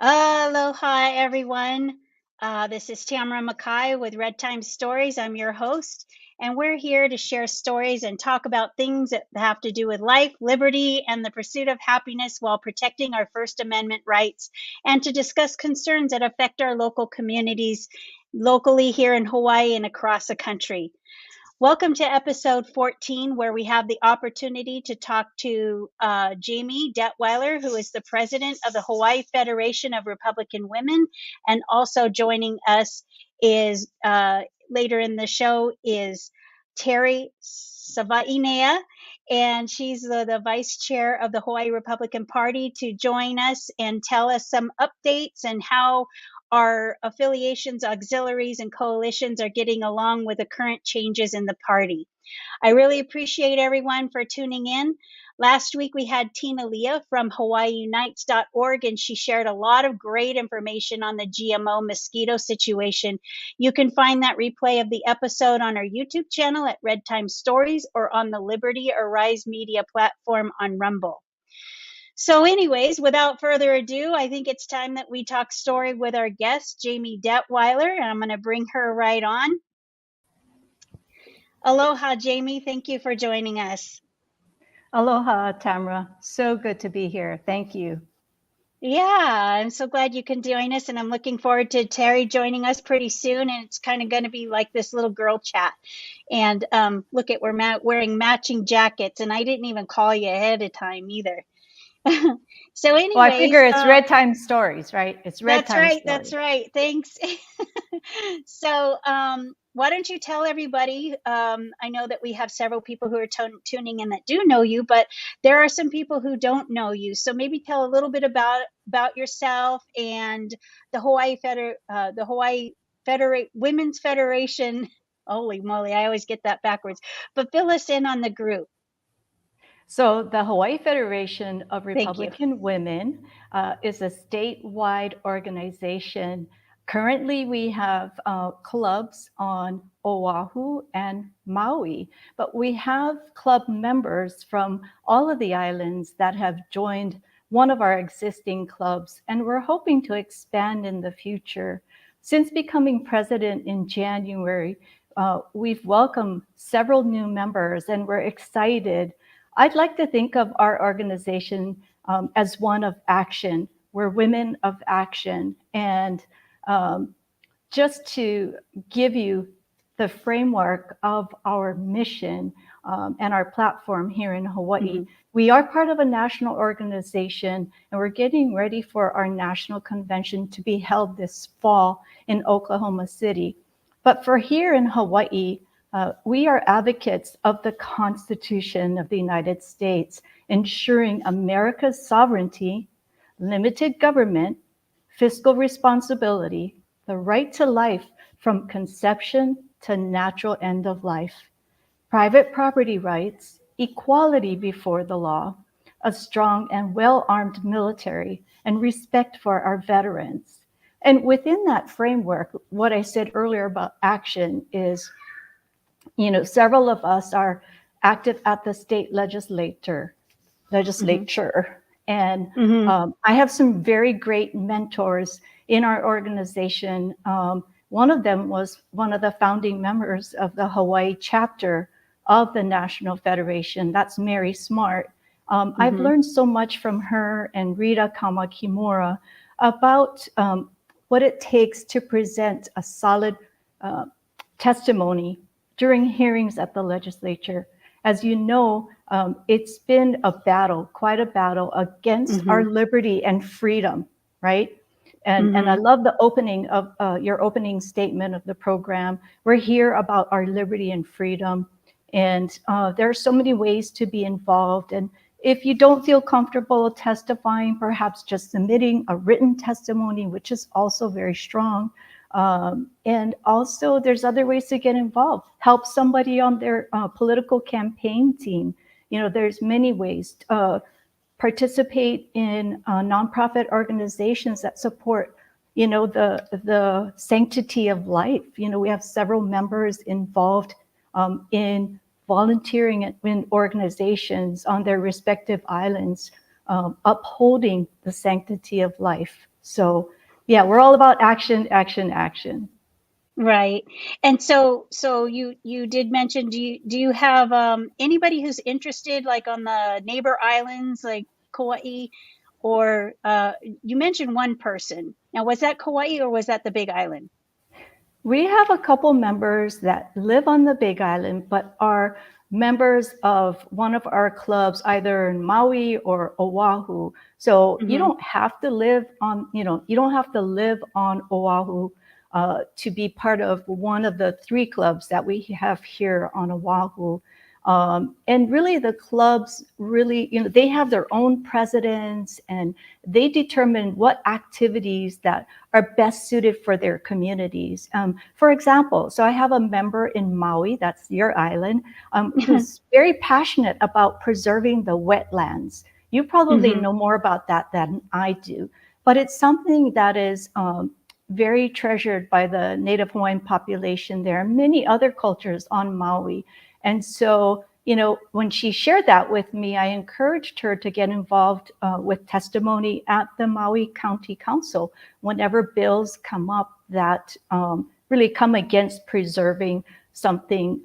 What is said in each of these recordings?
Aloha, everyone. This is Tamara McKay with Redtime Stories. I'm your host, and we're here to share stories and talk about things that have to do with life, liberty, and the pursuit of happiness while protecting our First Amendment rights, and to discuss concerns that affect our local communities, locally here in Hawaii and across the country. Welcome to episode 14, where we have the opportunity to talk to Jamie Detwiler, who is the president of the Hawaii Federation of Republican Women. And also joining us is later in the show is Terry Savainea, and she's the vice chair of the Hawaii Republican Party, to join us and tell us some updates and how our affiliations, auxiliaries, and coalitions are getting along with the current changes in the party. I really appreciate everyone for tuning in. Last week we had Tina Leah from HawaiiUnites.org, and she shared a lot of great information on the GMO mosquito situation. You can find that replay of the episode on our YouTube channel at Redtime Stories or on the Liberty or Rise Media platform on Rumble. So anyways, without further ado, I think it's time that we talk story with our guest, Jamie Detwiler, and I'm going to bring her right on. Aloha, Jamie. Thank you for joining us. Aloha, Tamara. So good to be here. Thank you. Yeah, I'm so glad you can join us, and I'm looking forward to Terry joining us pretty soon, and it's kind of going to be like this little girl chat. And look at, we're wearing matching jackets, and I didn't even call you ahead of time either. So anyways, well, I figure it's Redtime Stories, right? It's Redtime Stories. That's right. Thanks. So why don't you tell everybody, I know that we have several people who are tuning in that do know you, but there are some people who don't know you. So maybe tell a little bit about yourself and the Hawaii Women's Federation. Holy moly, I always get that backwards. But fill us in on the group. So the Hawaii Federation of Republican Women is a statewide organization. Currently, we have clubs on Oahu and Maui, but we have club members from all of the islands that have joined one of our existing clubs, and we're hoping to expand in the future. Since becoming president in January, we've welcomed several new members, and we're excited. I'd like to think of our organization as one of action. We're women of action. And just to give you the framework of our mission and our platform here in Hawaii, we are part of a national organization, and we're getting ready for our national convention to be held this fall in Oklahoma City. But for here in Hawaii, we are advocates of the Constitution of the United States, ensuring America's sovereignty, limited government, fiscal responsibility, the right to life from conception to natural end of life, private property rights, equality before the law, a strong and well-armed military, and respect for our veterans. And within that framework, what I said earlier about action is, several of us are active at the state legislature. And I have some very great mentors in our organization. One of them was one of the founding members of the Hawaii chapter of the National Federation. That's Mary Smart. I've learned so much from her and Rita Kamakimura about what it takes to present a solid testimony during hearings at the legislature. As you know, it's been quite a battle against our liberty and freedom, right? And I love the opening of your opening statement of the program. We're here about our liberty and freedom. And there are so many ways to be involved. And if you don't feel comfortable testifying, perhaps just submitting a written testimony, which is also very strong. And also there's other ways to get involved. Help somebody on their political campaign team. There's many ways. Participate in nonprofit organizations that support, the sanctity of life. We have several members involved in volunteering in organizations on their respective islands, upholding the sanctity of life. So yeah, we're all about action, action, action. Right. And so you did mention, do you have anybody who's interested like on the neighbor islands like Kauai, or you mentioned one person. Now, was that Kauai or was that the Big Island? We have a couple members that live on the Big Island, but are members of one of our clubs, either in Maui or Oahu. So you don't have to live on, you don't have to live on Oahu to be part of one of the 3 clubs that we have here on Oahu. And really the clubs really, they have their own presidents, and they determine what activities that are best suited for their communities. For example, so I have a member in Maui, that's your island, who's very passionate about preserving the wetlands. You probably know more about that than I do, but it's something that is very treasured by the Native Hawaiian population there and many other cultures on Maui. And so, when she shared that with me, I encouraged her to get involved with testimony at the Maui County Council whenever bills come up that really come against preserving something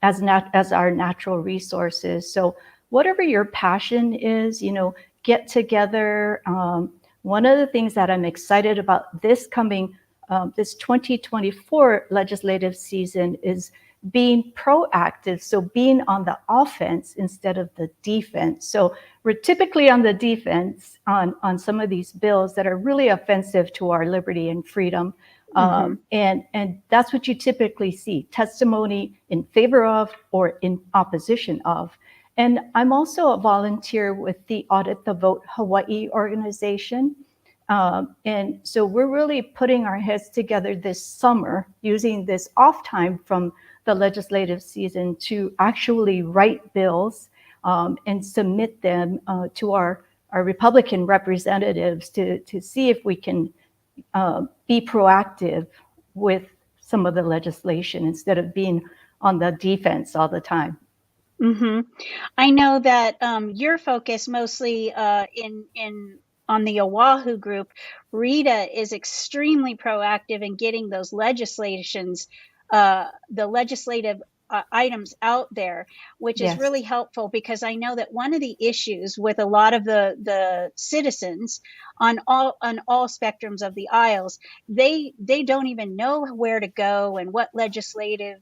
as our natural resources. So whatever your passion is, get together. One of the things that I'm excited about this coming, this 2024 legislative season is being proactive, so being on the offense instead of the defense. So we're typically on the defense on some of these bills that are really offensive to our liberty and freedom. And that's what you typically see, testimony in favor of or in opposition of. And I'm also a volunteer with the Audit the Vote Hawaii organization. And so we're really putting our heads together this summer, using this off time from the legislative season to actually write bills and submit them to our Republican representatives to see if we can be proactive with some of the legislation instead of being on the defense all the time. I know that your focus mostly in on the Oahu group, Rita is extremely proactive in getting those the legislative items out there, which is really helpful, because I know that one of the issues with a lot of the citizens on all spectrums of the aisles, they don't even know where to go and what legislative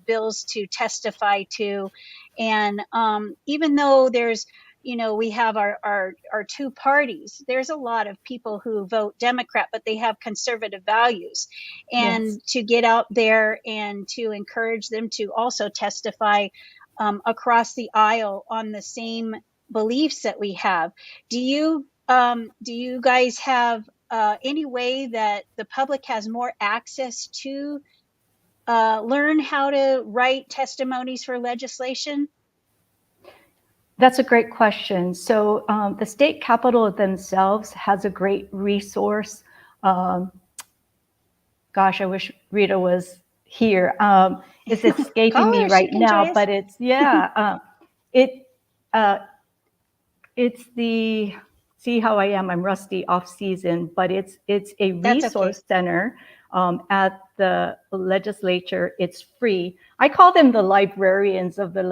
bills to testify to. And even though there's, we have our 2 parties, there's a lot of people who vote Democrat, but they have conservative values. And to get out there and to encourage them to also testify across the aisle on the same beliefs that we have. Do you guys have any way that the public has more access to learn how to write testimonies for legislation? That's a great question. So the state capitol themselves has a great resource. Gosh, I wish Rita was here. It's escaping me right now, but it's, it's the, see how I am, I'm rusty off season, but it's a resource center at the legislature. It's free. I call them the librarians of the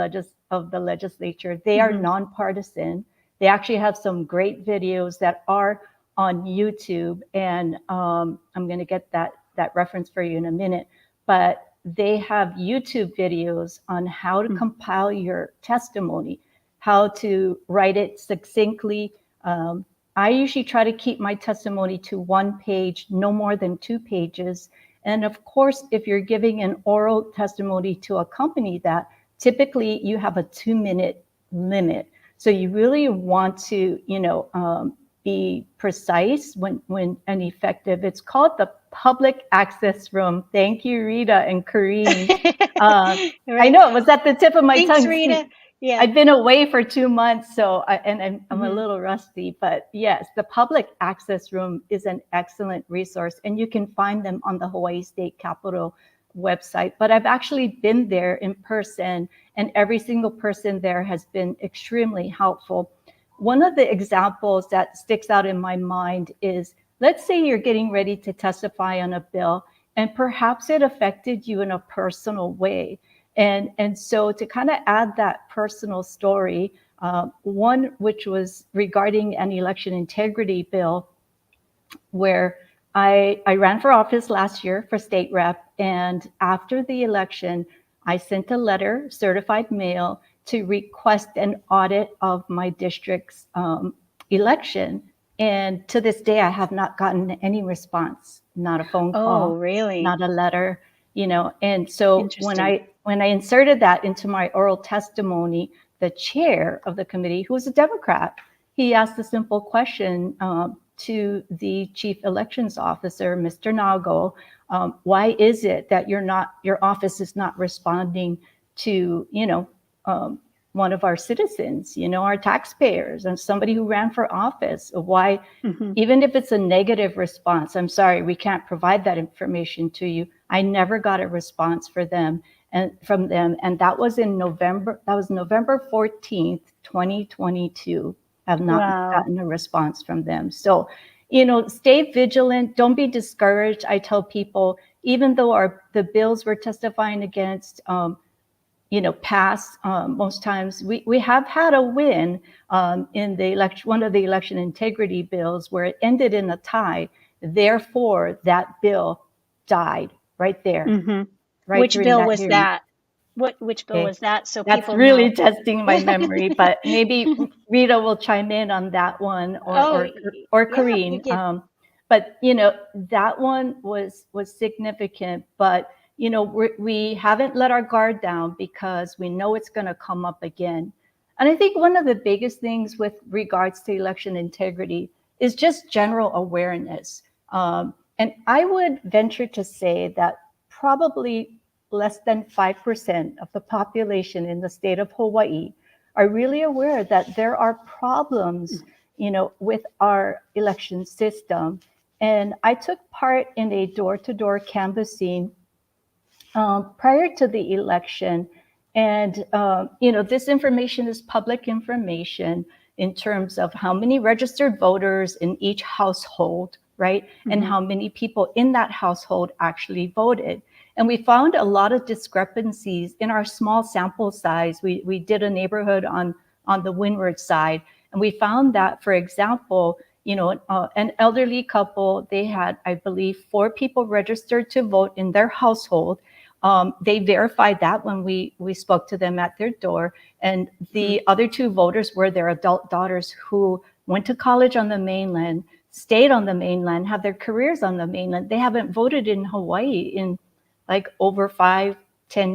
legislature. They are nonpartisan. They actually have some great videos that are on YouTube, and I'm going to get that reference for you in a minute. But they have YouTube videos on how to compile your testimony, how to write it succinctly. I usually try to keep my testimony to 1 page, no more than 2 pages. And of course, if you're giving an oral testimony to accompany that, typically you have a 2-minute limit. So you really want to, be precise and effective. It's called the Public Access Room. Thank you, Rita and Kareen. Right. I know it was at the tip of my tongue. Rita. Yeah. I've been away for 2 months, so I'm a little rusty, but yes, the Public Access Room is an excellent resource, and you can find them on the Hawaii State Capitol website. But I've actually been there in person, and every single person there has been extremely helpful. One of the examples that sticks out in my mind is let's say you're getting ready to testify on a bill, and perhaps it affected you in a personal way. And so to kind of add that personal story, one which was regarding an election integrity bill, where I ran for office last year for state rep. And after the election, I sent a letter, certified mail, to request an audit of my district's election. And to this day, I have not gotten any response, not a phone call, really? not a letter, And so when I inserted that into my oral testimony, the chair of the committee, who was a Democrat, he asked a simple question to the chief elections officer, Mr. Nago. Why is it that your office is not responding to, one of our citizens, our taxpayers, and somebody who ran for office? Why, even if it's a negative response, I'm sorry, we can't provide that information to you. I never got a response from them. And that was in November. That was November 14th, 2022. Have not gotten a response from them. So, stay vigilant. Don't be discouraged. I tell people, even though the bills we're testifying against, pass, most times we have had a win in the election, one of the election integrity bills, where it ended in a tie. Therefore, that bill died right there. Right. Which bill was that? Which bill was that? So that's people really know. Testing my memory, but maybe Rita will chime in on that one, or Corrine. But that one was significant. But we haven't let our guard down, because we know it's going to come up again. And I think one of the biggest things with regards to election integrity is just general awareness. And I would venture to say that probably less than 5% of the population in the state of Hawaii are really aware that there are problems, with our election system. And I took part in a door-to-door canvassing prior to the election. And, this information is public information in terms of how many registered voters in each household, right? And how many people in that household actually voted. And we found a lot of discrepancies in our small sample size. We did a neighborhood on the windward side, and we found that, for example, an elderly couple, they had, I believe, 4 people registered to vote in their household. They verified that when we spoke to them at their door. And the other 2 voters were their adult daughters, who went to college on the mainland, stayed on the mainland, have their careers on the mainland. They haven't voted in Hawaii in like over 5-10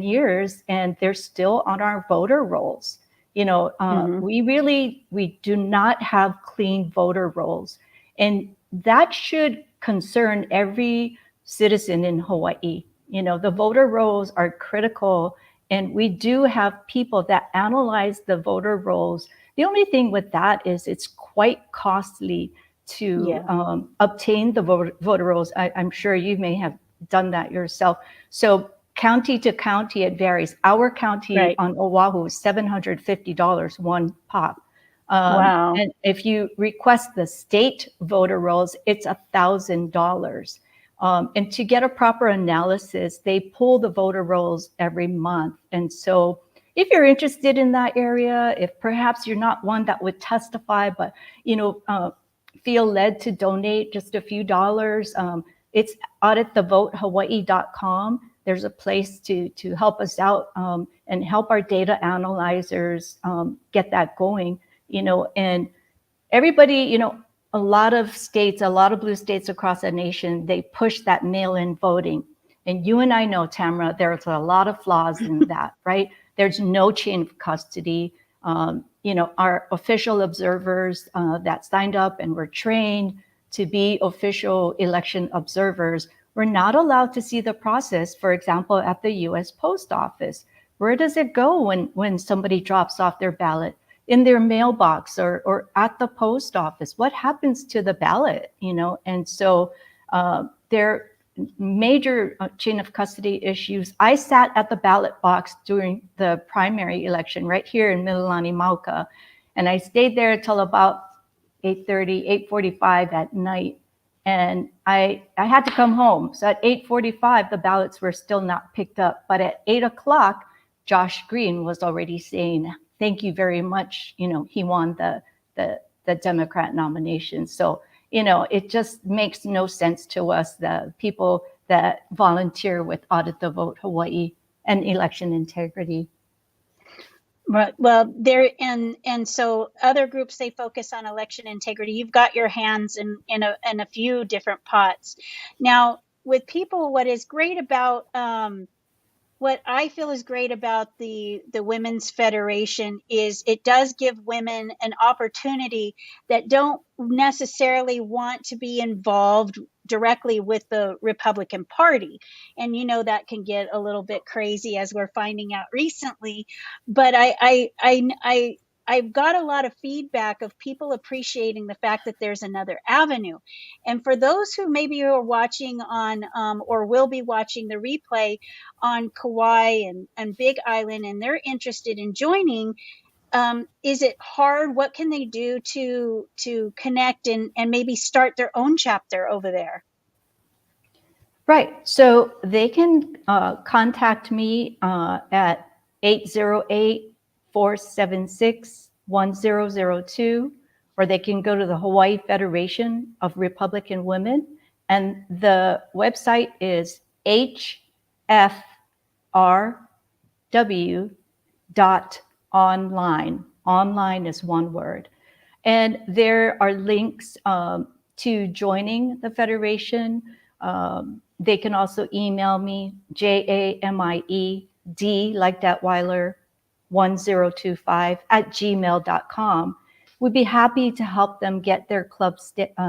years, and they're still on our voter rolls. We do not have clean voter rolls. And that should concern every citizen in Hawaii. The voter rolls are critical, and we do have people that analyze the voter rolls. The only thing with that is it's quite costly to obtain the voter rolls. I'm sure you may have done that yourself. So county to county, it varies. Our county on Oahu is $750 one pop. And if you request the state voter rolls, it's $1,000. And to get a proper analysis, they pull the voter rolls every month. And so if you're interested in that area, if perhaps you're not one that would testify, but feel led to donate just a few dollars, it's auditthevotehawaii.com. There's a place to help us out and help our data analyzers get that going. And everybody, a lot of states, a lot of blue states across the nation, they push that mail-in voting. And you and I know, Tamara, there's a lot of flaws in that, right? There's no chain of custody. Our official observers that signed up and were trained to be official election observers were not allowed to see the process. For example, at the U.S. Post Office, where does it go when somebody drops off their ballot? In their mailbox or at the post office? What happens to the ballot? And so there are major chain of custody issues. I sat at the ballot box during the primary election right here in Mililani Mauka, and I stayed there until about 8:30, 8:45 at night. And I had to come home. So at 8:45, the ballots were still not picked up. But at 8 o'clock, Josh Green was already saying, thank you very much. He won the Democrat nomination. So, it just makes no sense to us, the people that volunteer with Audit the Vote Hawaii and election integrity. Right. Well, there and so other groups, they focus on election integrity. You've got your hands in a few different pots. Now, with people, what is great about what I feel is great about the Women's Federation is it does give women an opportunity that don't necessarily want to be involved directly with the Republican Party. And that can get a little bit crazy, as we're finding out recently. But I've got a lot of feedback of people appreciating the fact that there's another avenue. And for those who maybe are watching on or will be watching the replay on Kauai and Big Island, and they're interested in joining, is it hard? What can they do to connect and maybe start their own chapter over there? Right. So they can contact me at 808-476-1002, or they can go to the Hawaii Federation of Republican Women. And the website is hfrw.online. Online is one word. And there are links to joining the Federation. They can also email me, JAMIED, like Detwiler, 1025 @gmail.com. We'd be happy to help them get their club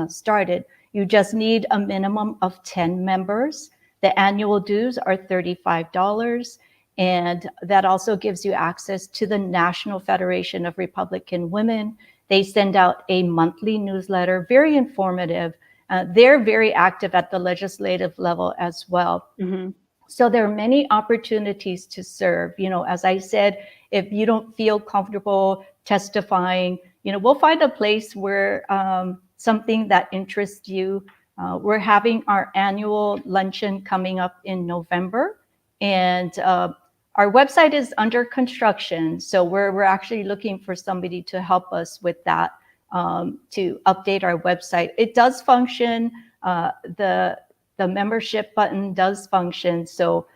started. You just need a minimum of 10 members. The annual dues are $35. And that also gives you access to the National Federation of Republican Women. They send out a monthly newsletter, very informative. They're very active at the legislative level as well. Mm-hmm. So there are many opportunities to serve. As I said, if you don't feel comfortable testifying, we'll find a place where something that interests you. We're having our annual luncheon coming up in November, and our website is under construction. So we're actually looking for somebody to help us with that, to update our website. It does function. The membership button does function. So,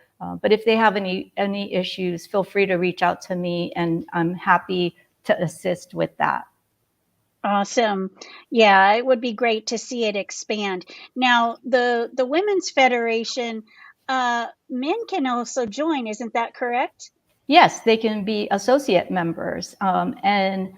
but if they have any issues, feel free to reach out to me, and I'm happy to assist with that. Awesome. Yeah, it would be great to see it expand. Now, the Women's Federation, men can also join, isn't that correct? Yes, they can be associate members. And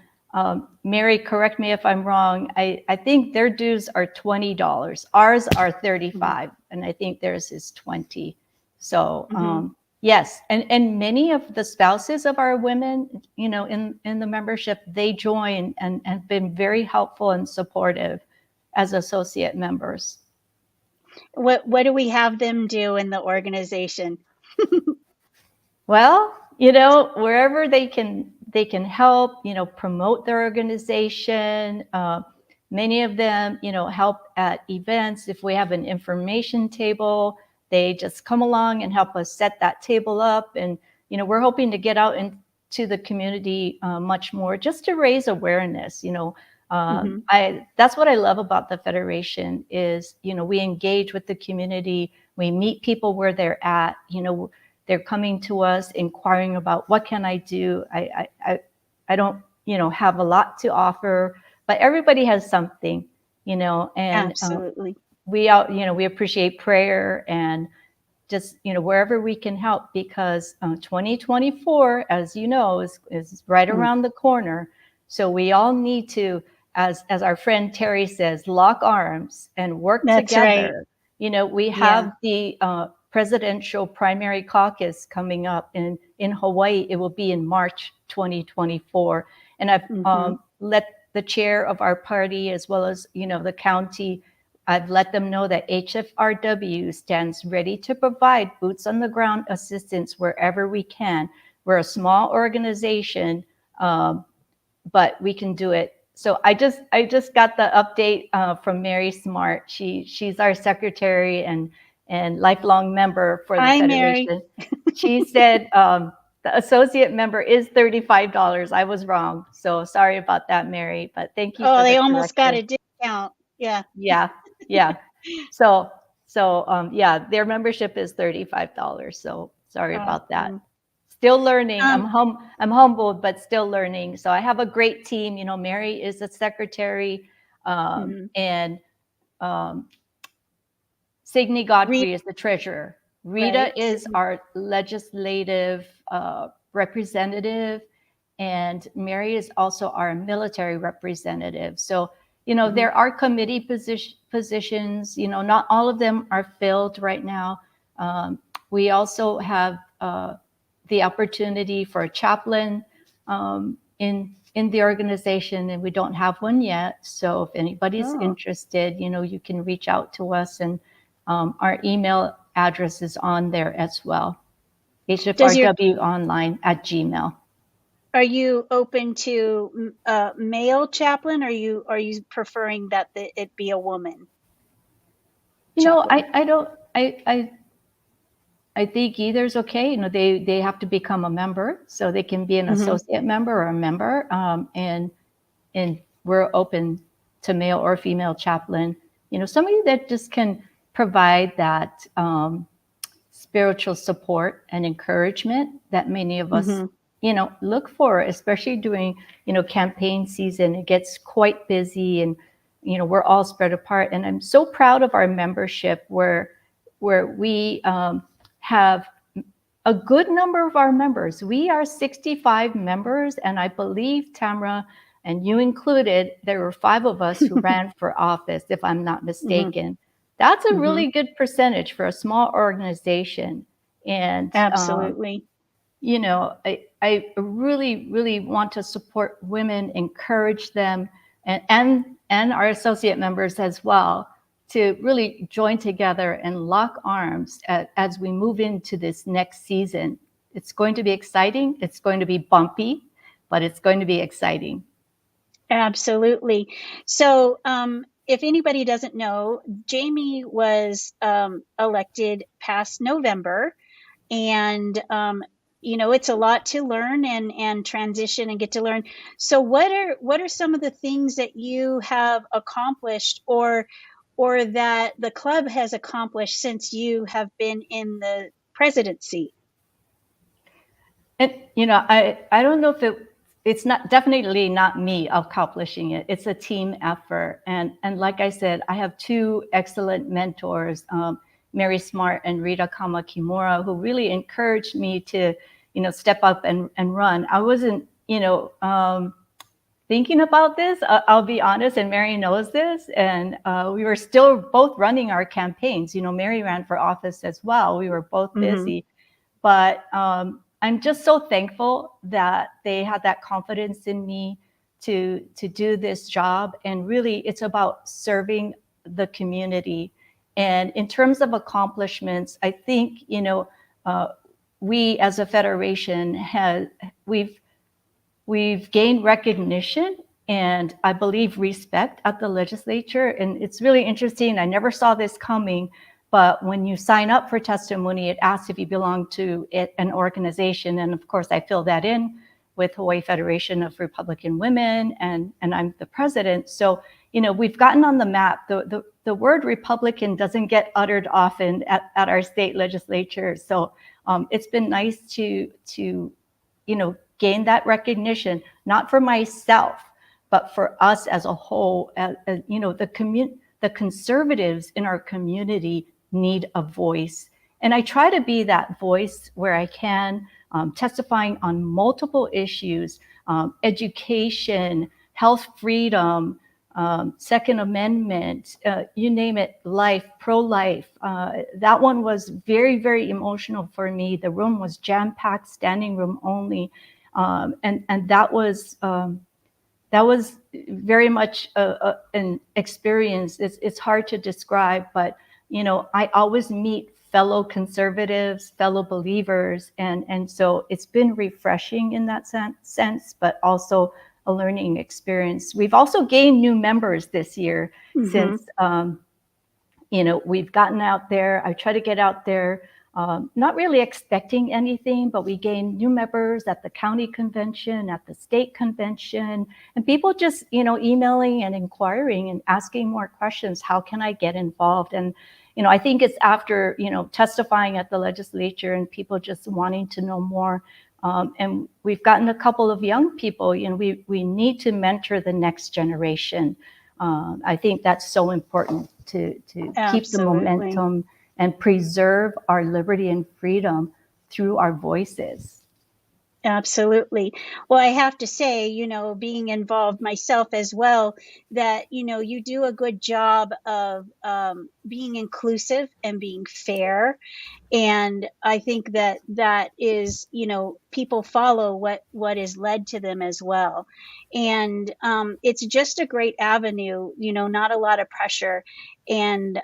Mary, correct me if I'm wrong. I think their dues are $20. Ours are $35, mm-hmm. and I think theirs is $20. So mm-hmm. Yes, and many of the spouses of our women, in the membership, they join and have been very helpful and supportive as associate members. What do we have them do in the organization? Well, wherever they can help, promote their organization. Many of them, help at events. If we have an information table, they just come along and help us set that table up. And, we're hoping to get out into the community much more, just to raise awareness. Mm-hmm. That's what I love about the Federation is, we engage with the community. We meet people where they're at. They're coming to us inquiring about, what can I do? I don't, have a lot to offer, but everybody has something, and absolutely. We appreciate prayer and just, wherever we can help, because 2024, as you know, is right around the corner. So we all need to, as our friend Terry says, lock arms and work together. Right. We have the presidential primary caucus coming up in Hawaii. It will be in March 2024. And I've let the chair of our party, as well as, the county, I've let them know that HFRW stands ready to provide boots on the ground assistance wherever we can. We're a small organization, but we can do it so I just got the update from Mary Smart. She's our secretary and lifelong member for the Hi, Mary. Federation. She said the associate member is $35. I was wrong, so sorry about that, Mary. But thank you Oh, for they the almost got correction. a discount. Yeah. Yeah, yeah. So yeah, their membership is $35. So sorry about that. Awesome. Still learning. Um, I'm humbled, but still learning. So I have a great team. You know, Mary is the secretary, mhm. and um, Signe Read, Godfrey is the treasurer. right. Rita is our legislative representative, and Mary is also our military representative. So, you know, Mhm. there are committee positions, you know, not all of them are filled right now. We also have the opportunity for a chaplain in the organization, and we don't have one yet. So if anybody's Oh. interested, you know, you can reach out to us, and our email address is on there as well. Does your HFRWonline@gmail. Are you open to male chaplain? Or are you preferring that it be a woman You know, chaplain? I don't I think either is okay. You know, they have to become a member, so they can be an Hmm. associate member or a member, and we're open to male or female chaplain. You know, somebody that just can provide that spiritual support and encouragement that many of us, Hmm. you know, look for, especially during, you know, campaign season. It gets quite busy, and you know, we're all spread apart. And I'm so proud of our membership, where we have a good number of our members. We are 65 members, and I believe, Tamara, and you included, there were 5 of us who ran for office, if I'm not Hmm. mistaken. That's a Hmm. really good percentage for a small organization. And Absolutely. you know, I really, really want to support women, encourage them, and our associate members as well, to really join together and lock arms as we move into this next season. It's going to be exciting. It's going to be bumpy, but it's going to be exciting. Absolutely. So, if anybody doesn't know, Jamie was elected past November, and it's a lot to learn and transition and get to learn. So, what are some of the things that you have accomplished, or that the club has accomplished since you have been in the presidency? And you know, I don't know if it's not, definitely not me accomplishing it. It's a team effort, and like I said, I have 2 excellent mentors, Mary Smart and Rita Kamakimura, who really encouraged me to, you know, step up and run. I wasn't, you know, thinking about this. I'll be honest, and Mary knows this. And we were still both running our campaigns. You know, Mary ran for office as well. We were both Hmm. busy. But I'm just so thankful that they had that confidence in me to do this job. And really, it's about serving the community. And in terms of accomplishments, I think, you know, we as a federation we've gained recognition, and I believe respect at the legislature. And it's really interesting. I never saw this coming, but when you sign up for testimony, it asks if you belong to an organization. And of course, I fill that in with Hawaii Federation of Republican Women, and I'm the president. So, you know, we've gotten on the map. The word Republican doesn't get uttered often at our state legislature. So it's been nice to you know, gain that recognition, not for myself, but for us as a whole. You know, the conservatives in our community need a voice. And I try to be that voice where I can, testifying on multiple issues, education, health freedom, Second Amendment, you name it, life, pro-life. That one was very, very emotional for me. The room was jam-packed, standing room only. And that was very much an experience. It's hard to describe, but you know, I always meet fellow conservatives, fellow believers, and so it's been refreshing in that sense, but also a learning experience. We've also gained new members this year since we've gotten out there. I try to get out there, not really expecting anything, but we gained new members at the county convention, at the state convention, and people just, emailing and inquiring and asking more questions. How can I get involved? And, I think it's after, testifying at the legislature and people just wanting to know more. And we've gotten a couple of young people, we need to mentor the next generation. I think that's so important to keep the momentum and preserve our liberty and freedom through our voices. Absolutely. Well, I have to say, being involved myself as well, that, you do a good job of being inclusive and being fair. And I think that is, people follow what is led to them as well. And it's just a great avenue, not a lot of pressure. And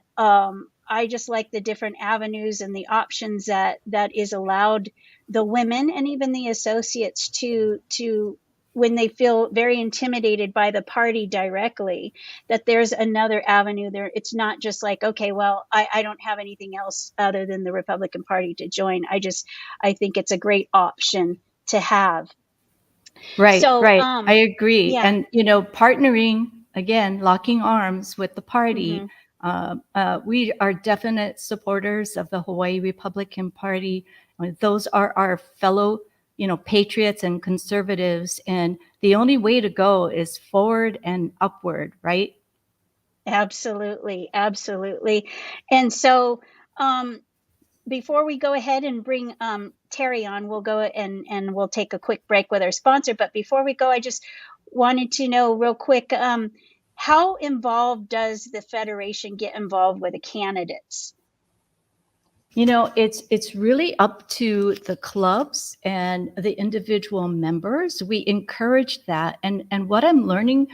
I just like the different avenues and the options that is allowed the women and even the associates to when they feel very intimidated by the party directly, that there's another avenue there. It's not just like, okay, well, I don't have anything else other than the Republican Party to join. I think it's a great option to have. Right, So, right. I agree. yeah. And, partnering, again, locking arms with the party. We are definite supporters of the Hawaii Republican Party. Those are our fellow, patriots and conservatives. And the only way to go is forward and upward, right? Absolutely, absolutely. And so, before we go ahead and bring Terry on, we'll go and we'll take a quick break with our sponsor. But before we go, I just wanted to know real quick, how involved does the Federation get involved with the candidates? It's really up to the clubs and the individual members. We encourage that. And what I'm learning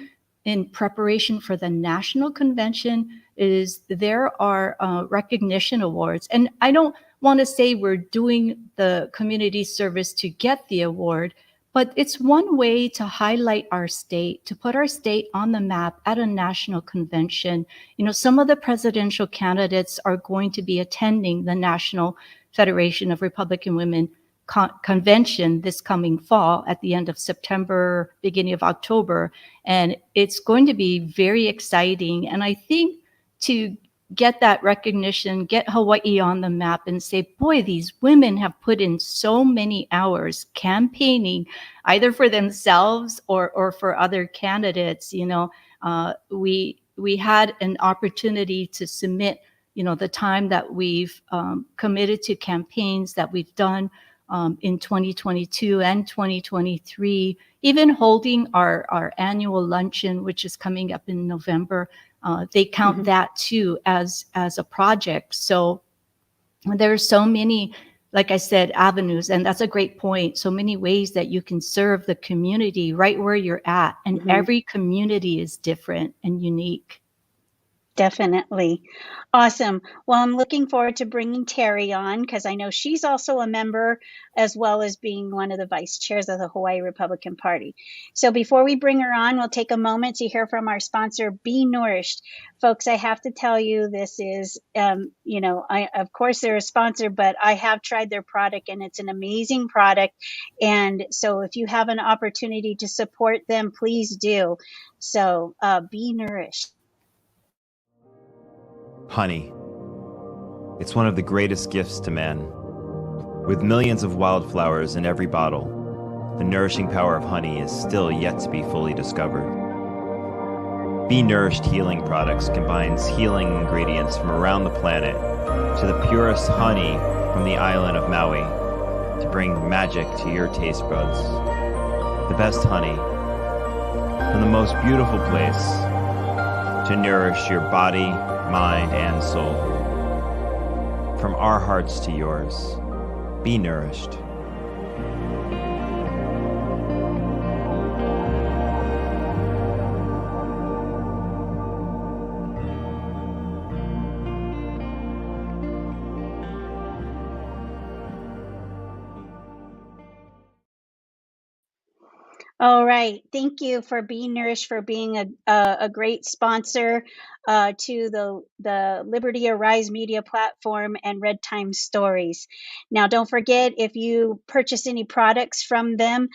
in preparation for the national convention is there are recognition awards. And I don't want to say we're doing the community service to get the award, but it's one way to highlight our state, to put our state on the map at a national convention. Some of the presidential candidates are going to be attending the National Federation of Republican Women convention this coming fall at the end of September, beginning of October. And it's going to be very exciting. And I think to get that recognition, get Hawaii on the map and say, boy, these women have put in so many hours campaigning either for themselves or for other candidates. We had an opportunity to submit, the time that we've committed to campaigns that we've done in 2022 and 2023, even holding our annual luncheon, which is coming up in November. They count that too as a project. So there are so many, like I said, avenues, and that's a great point. So many ways that you can serve the community right where you're at. And every community is different and unique. Definitely. Awesome. Well, I'm looking forward to bringing Terry on because I know she's also a member as well as being one of the vice chairs of the Hawaii Republican Party. So before we bring her on, we'll take a moment to hear from our sponsor, Be Nourished. Folks, I have to tell you, this is, of course they're a sponsor, but I have tried their product and it's an amazing product. And so if you have an opportunity to support them, please do. So Be Nourished. Honey. It's one of the greatest gifts to man. With millions of wildflowers in every bottle, the nourishing power of honey is still yet to be fully discovered. Be Nourished Healing Products combines healing ingredients from around the planet to the purest honey from the island of Maui to bring magic to your taste buds. The best honey from the most beautiful place to nourish your body, mind, and soul. From our hearts to yours, be nourished. All right. Thank you for Be Nourished, for being a great sponsor to the Liberty Arise Media platform and Redtime Stories. Now, don't forget, if you purchase any products from them,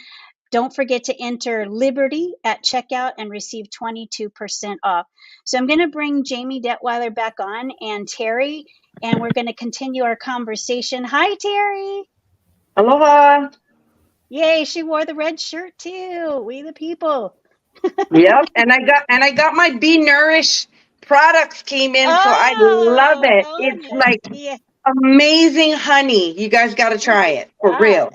don't forget to enter Liberty at checkout and receive 22% off. So I'm going to bring Jamie Detwiler back on, and Terry, and we're going to continue our conversation. Hi, Terry. Aloha. Yay, she wore the red shirt too. We the people. Yep. And I got my Be Nourished products came in, so I love Oh, it. on It's it. like Yeah. amazing honey. You guys got to try it for Yeah. real.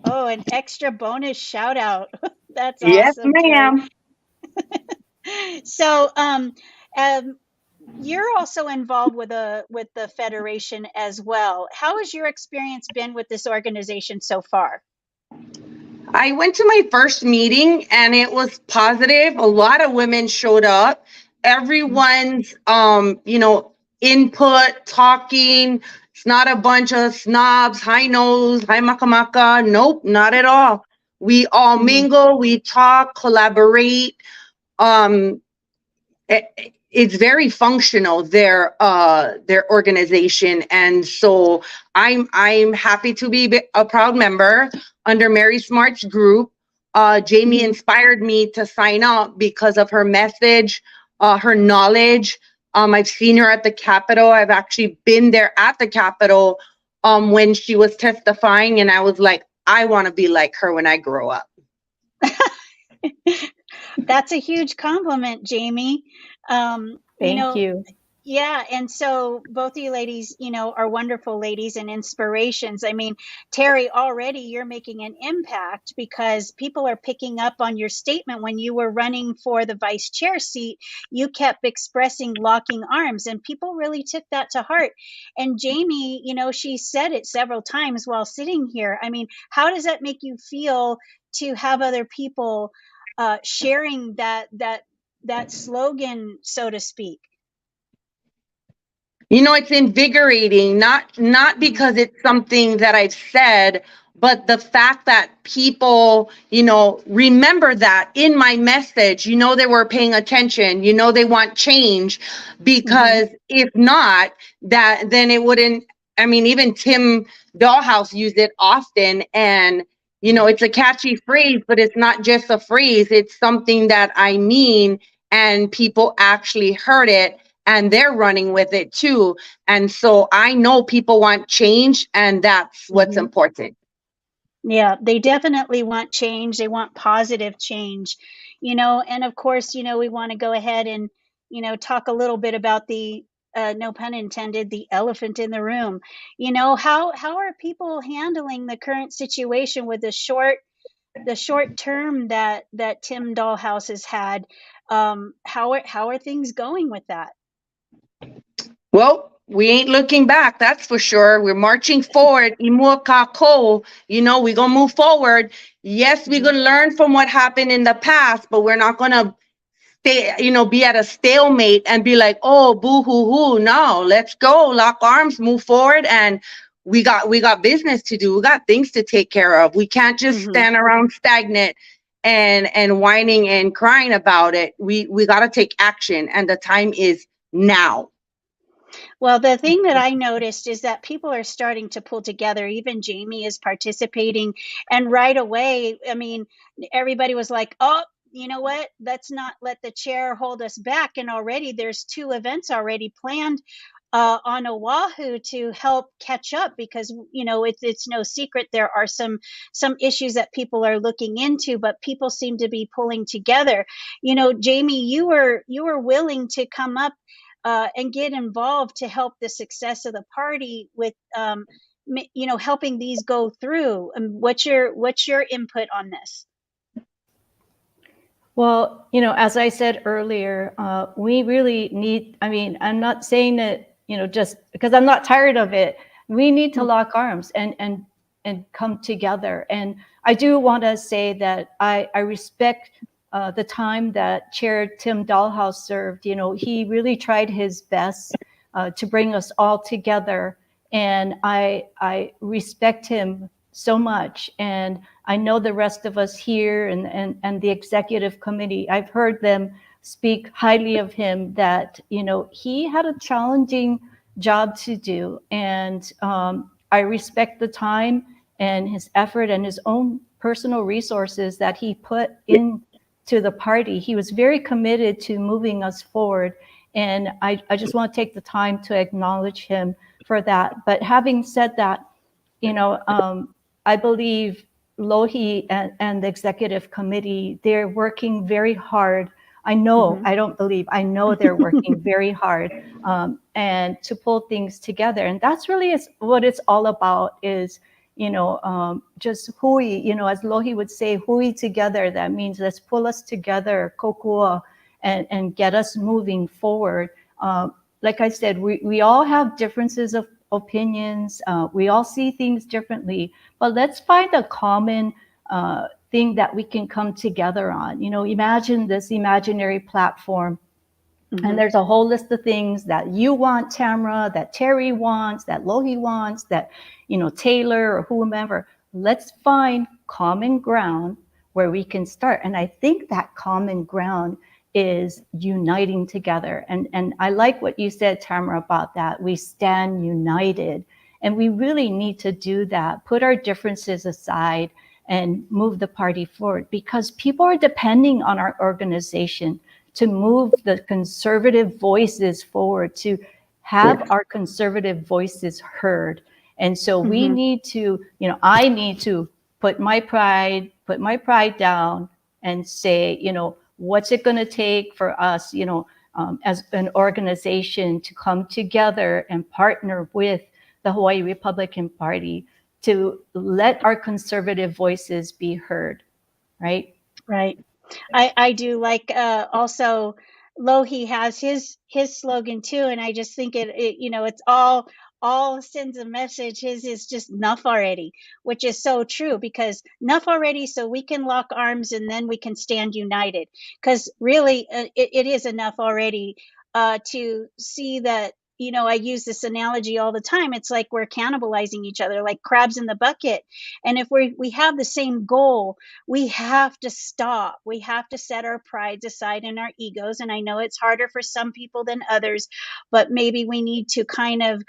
An extra bonus shout out. That's Yes, awesome, Terry. ma'am. So, um, you're also involved with the federation as well. How has your experience been with this organization so far? I went to my first meeting and it was positive. A lot of women showed up. Everyone's input, talking. It's not a bunch of snobs, high nose, high makamaka. Nope, not at all. We all Mhm. mingle, we talk, collaborate. Um, it's very functional, their organization, and so I'm happy to be a proud member under Mary Smart's group. Jamie inspired me to sign up because of her message, her knowledge. I've seen her at the Capitol. I've actually been there at the Capitol when she was testifying, and I was like, I want to be like her when I grow up. That's a huge compliment, Jamie. Thank you. Yeah, and so both of you ladies, are wonderful ladies and inspirations. I mean, Terry, already you're making an impact because people are picking up on your statement when you were running for the vice chair seat. You kept expressing locking arms, and people really took that to heart. And Jamie, she said it several times while sitting here. I mean, how does that make you feel to have other people sharing that slogan, so to speak? It's invigorating, not because it's something that I've said, but the fact that people, remember that in my message, they were paying attention, they want change, because if not, then it wouldn't. I mean, even Tim Dollhouse used it often, and it's a catchy phrase, but it's not just a phrase, it's something that I mean, and people actually heard it and they're running with it too. And so I know people want change, and that's what's important. Yeah, they definitely want change. They want positive change, and of course, we want to go ahead and, talk a little bit about the, no pun intended, the elephant in the room. How are people handling the current situation with the short term that Tim Dollhouse has had? How are things going with that? Well, we ain't looking back, that's for sure. We're marching forward. We're gonna move forward. Yes, we're gonna learn from what happened in the past, but we're not gonna be at a stalemate and be like, oh, boo hoo hoo. No, let's go, lock arms, move forward, and we got business to do. We got things to take care of. We can't just stand around stagnant and whining and crying about it. We got to take action, and the time is now. Well, the thing that I noticed is that people are starting to pull together. Even Jamie is participating. And right away, I mean, everybody was like, oh, you know what? Let's not let the chair hold us back. And already there's 2 events already planned on Oahu to help catch up, because it's no secret there are some issues that people are looking into, but people seem to be pulling together. Jamie, you were willing to come up and get involved to help the success of the party with helping these go through. What's your input on this? Well, as I said earlier, we really need, I'm not saying that, just because I'm not tired of it. We need to lock arms and come together. And I do want to say that I respect the time that Chair Tim Dollhouse served. He really tried his best to bring us all together. And I respect him so much. And I know the rest of us here and the executive committee, I've heard them speak highly of him, that, you know, he had a challenging job to do. And I respect the time and his effort and his own personal resources that he put into the party. He was very committed to moving us forward. And I just want to take the time to acknowledge him for that. But having said that, you know, I believe Lohi and the executive committee, they're working very hard. I know, I don't believe, I know they're working very hard and to pull things together. And that's really what it's all about, is, you know, just hui, you know, as Lohi would say, hui together. That means let's pull us together, kokua, and get us moving forward. Like I said, we all have differences of opinions. We all see things differently, but let's find a common thing that we can come together on. You know, imagine this imaginary platform, and there's a whole list of things that you want, Tamara, that Terry wants, that Lohi wants, that, you know, Taylor or whomever. Let's find common ground where we can start. And I think that common ground is uniting together. And I like what you said, Tamara, about that. We stand united. And we really need to do that, put our differences aside and move the party forward, because people are depending on our organization to move the conservative voices forward, to have our conservative voices heard. And so we need to, you know, I need to put my pride down and say, you know, what's it going to take for us, you know, as an organization to come together and partner with the Hawaii Republican Party to let our conservative voices be heard, right? Right. I do like also Lohi has his slogan too, and I just think it you know, it's all sends a message. His is just enough already, which is so true, because enough already, so we can lock arms and then we can stand united. Because really, it is enough already to see that. You know, I use this analogy all the time. It's like we're cannibalizing each other, like crabs in the bucket. And if we have the same goal, we have to stop. We have to set our prides aside and our egos. And I know it's harder for some people than others, but maybe we need to kind of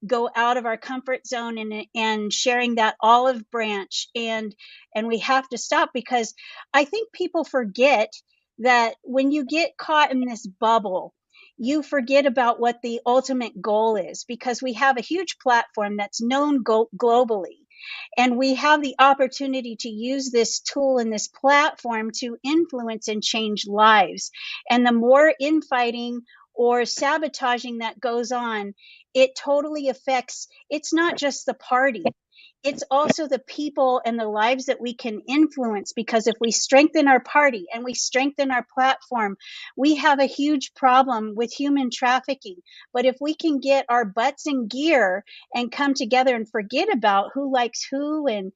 go out of our comfort zone and sharing that olive branch. And we have to stop, because I think people forget that when you get caught in this bubble, you forget about what the ultimate goal is, because we have a huge platform that's known globally. And we have the opportunity to use this tool and this platform to influence and change lives. And the more infighting or sabotaging that goes on, it totally affects, it's not just the party. It's also the people and the lives that we can influence, because if we strengthen our party and we strengthen our platform, we have a huge problem with human trafficking. But if we can get our butts in gear and come together and forget about who likes who and,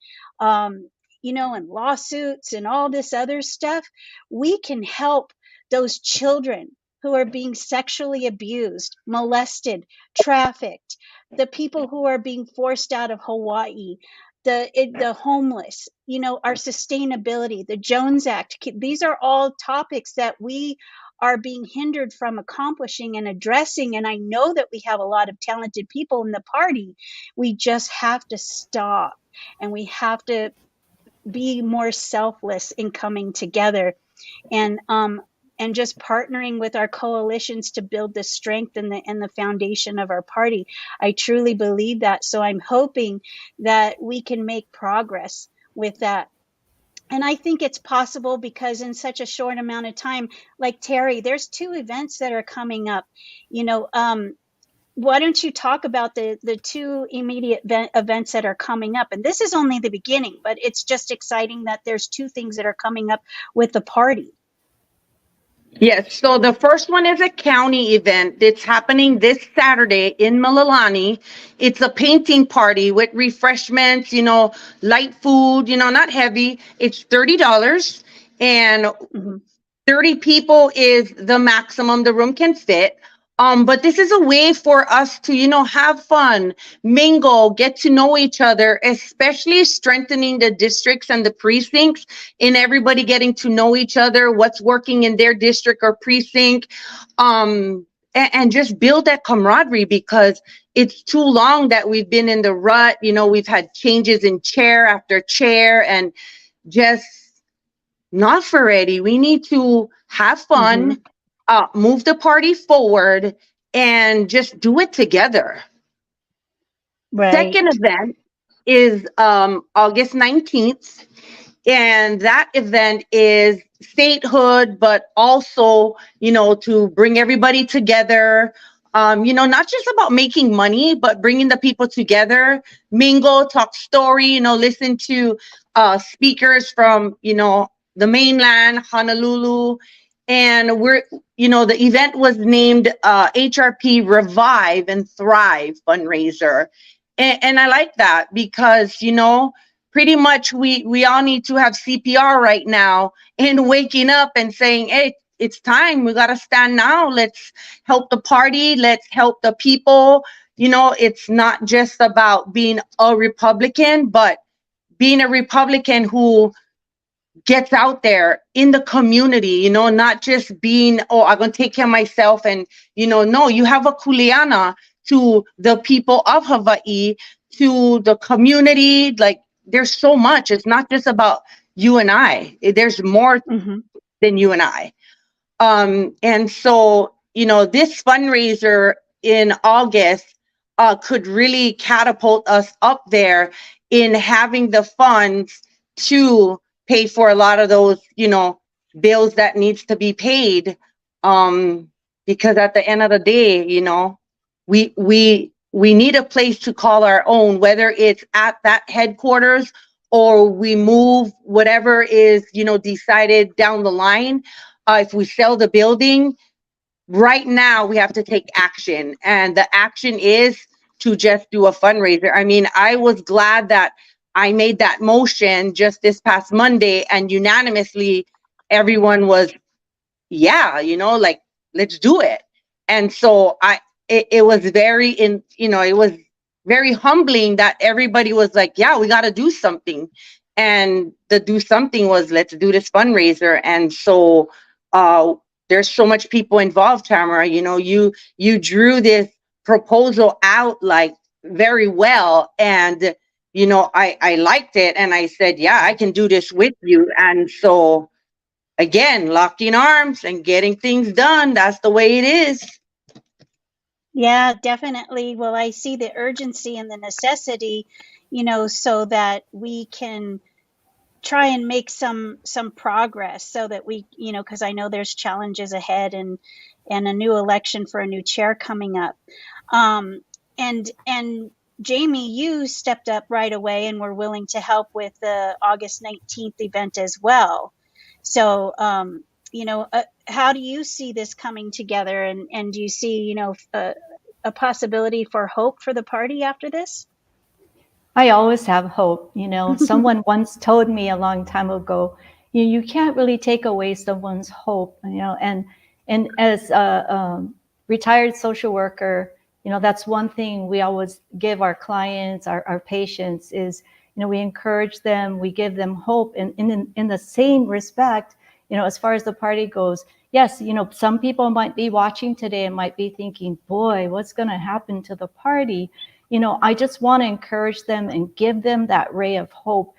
you know, and lawsuits and all this other stuff, we can help those children who are being sexually abused, molested, trafficked, the people who are being forced out of Hawaii, the homeless, you know, our sustainability, the Jones Act. These are all topics that we are being hindered from accomplishing and addressing. And I know that we have a lot of talented people in the party. We just have to stop, and we have to be more selfless in coming together and just partnering with our coalitions to build the strength and the foundation of our party. I truly believe that. So I'm hoping that we can make progress with that. And I think it's possible, because in such a short amount of time, like Terry, there's 2 events that are coming up. You know, why don't you talk about the 2 immediate events that are coming up? And this is only the beginning, but it's just exciting that there's 2 things that are coming up with the party. Yes, so the first one is a county event. It's happening this Saturday in Mililani. It's a painting party with refreshments, you know, light food, you know, not heavy. It's $30, and 30 people is the maximum the room can fit. But this is a way for us to, have fun, mingle, get to know each other, especially strengthening the districts and the precincts, in everybody getting to know each other, what's working in their district or precinct, and just build that camaraderie, because it's too long that we've been in the rut. We've had changes in chair after chair, and just not for ready. We need to have fun, move the party forward, and just do it together. Right. Second event is August 19th. And that event is statehood, but also, to bring everybody together. Not just about making money, but bringing the people together, mingle, talk story, listen to speakers from, the mainland, Honolulu. And the event was named HRP Revive and Thrive Fundraiser. And I like that because, pretty much we all need to have CPR right now, and waking up and saying, hey, it's time. We got to stand now. Let's help the party. Let's help the people. It's not just about being a Republican, but being a Republican who gets out there in the community, not just being, oh, I'm going to take care of myself. And, no, you have a kuleana to the people of Hawaii, to the community. Like, there's so much. It's not just about you and I. There's more than you and I. And so, this fundraiser in August could really catapult us up there in having the funds to pay for a lot of those, bills that needs to be paid. Because at the end of the day, we need a place to call our own, whether it's at that headquarters or we move whatever is, decided down the line. If we sell the building, right now we have to take action. And the action is to just do a fundraiser. I mean, I was glad that I made that motion just this past Monday, and unanimously everyone was, yeah, like, let's do it. And so it was it was very humbling that everybody was like, yeah, we got to do something. And the do something was, let's do this fundraiser. And so there's so much people involved, Tamara. You drew this proposal out like very well. And, I liked it. And I said, yeah, I can do this with you. And so, again, locking arms and getting things done. That's the way it is. Yeah, definitely. Well, I see the urgency and the necessity, so that we can try and make some progress, so that we, because I know there's challenges ahead, and a new election for a new chair coming up. And Jamie, you stepped up right away and were willing to help with the August 19th event as well. So, how do you see this coming together? And do you see, a possibility for hope for the party after this? I always have hope. Someone once told me a long time ago, you can't really take away someone's hope, and as a retired social worker, that's one thing we always give our clients, our patients, is, we encourage them, we give them hope. And in the same respect, as far as the party goes, yes, some people might be watching today and might be thinking, boy, what's going to happen to the party? I just want to encourage them and give them that ray of hope.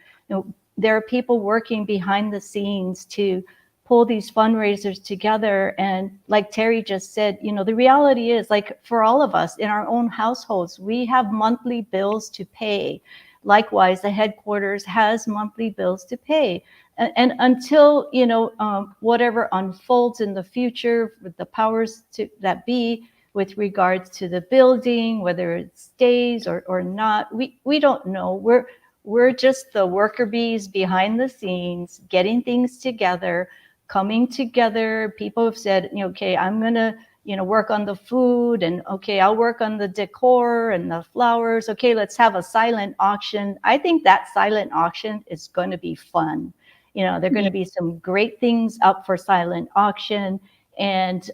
There are people working behind the scenes to pull these fundraisers together. And like Terry just said, the reality is, like, for all of us in our own households, we have monthly bills to pay. Likewise, the headquarters has monthly bills to pay. And until, whatever unfolds in the future with the powers that be, with regards to the building, whether it stays or not, we don't know. We're just the worker bees behind the scenes, getting things together, coming together. People have said, okay, I'm gonna, work on the food, and okay, I'll work on the decor and the flowers. Okay, let's have a silent auction. I think that silent auction is going to be fun. There are going to be some great things up for silent auction. And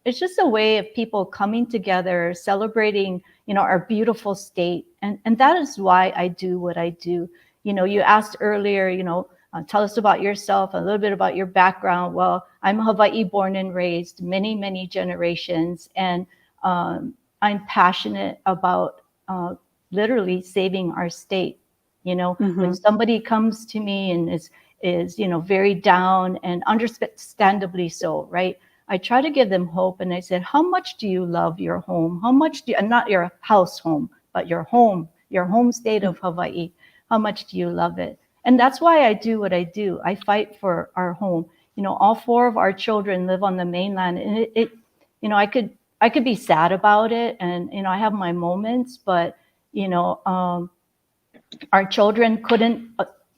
it's just a way of people coming together, celebrating, our beautiful state. And that is why I do what I do. You asked earlier, tell us about yourself, a little bit about your background. Well, I'm Hawaii born and raised, many, many generations. And I'm passionate about literally saving our state. When somebody comes to me and is very down, and understandably so, right? I try to give them hope, and I said, how much do you love your home? How much do you, and not your house home, but your home state of Hawaii? How much do you love it? And that's why I do what I do. I fight for our home. All 4 of our children live on the mainland, and I could be sad about it, and I have my moments, but our children couldn't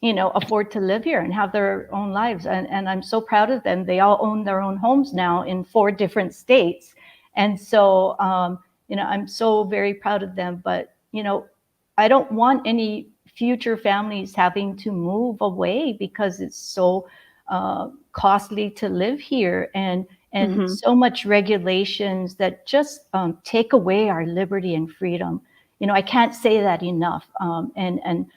afford to live here and have their own lives, and I'm so proud of them. They all own their own homes now in 4 different states, and so I'm so very proud of them. But I don't want any future families having to move away because it's so costly to live here, and so much regulations that just take away our liberty and freedom. I can't say that enough, and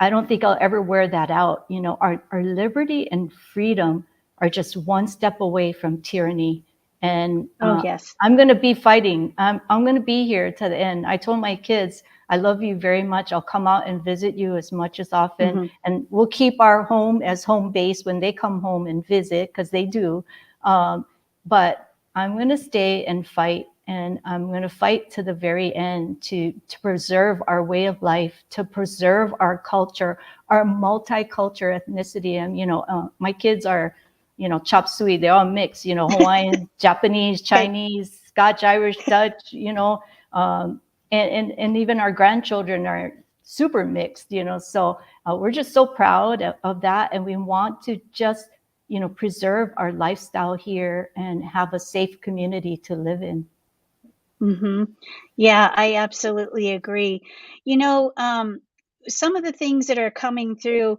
I don't think I'll ever wear that out. Our liberty and freedom are just one step away from tyranny. And yes, I'm going to be fighting. I'm going to be here to the end. I told my kids, I love you very much. I'll come out and visit you as much as often. And we'll keep our home as home base when they come home and visit, because they do. But I'm going to stay and fight. And I'm going to fight to the very end to preserve our way of life, to preserve our culture, our multicultural ethnicity. And, my kids are, chop suey. They're all mixed, Hawaiian, Japanese, Chinese, Scotch, Irish, Dutch, and even our grandchildren are super mixed, So we're just so proud of that. And we want to just, preserve our lifestyle here and have a safe community to live in. Yeah, I absolutely agree. Some of the things that are coming through,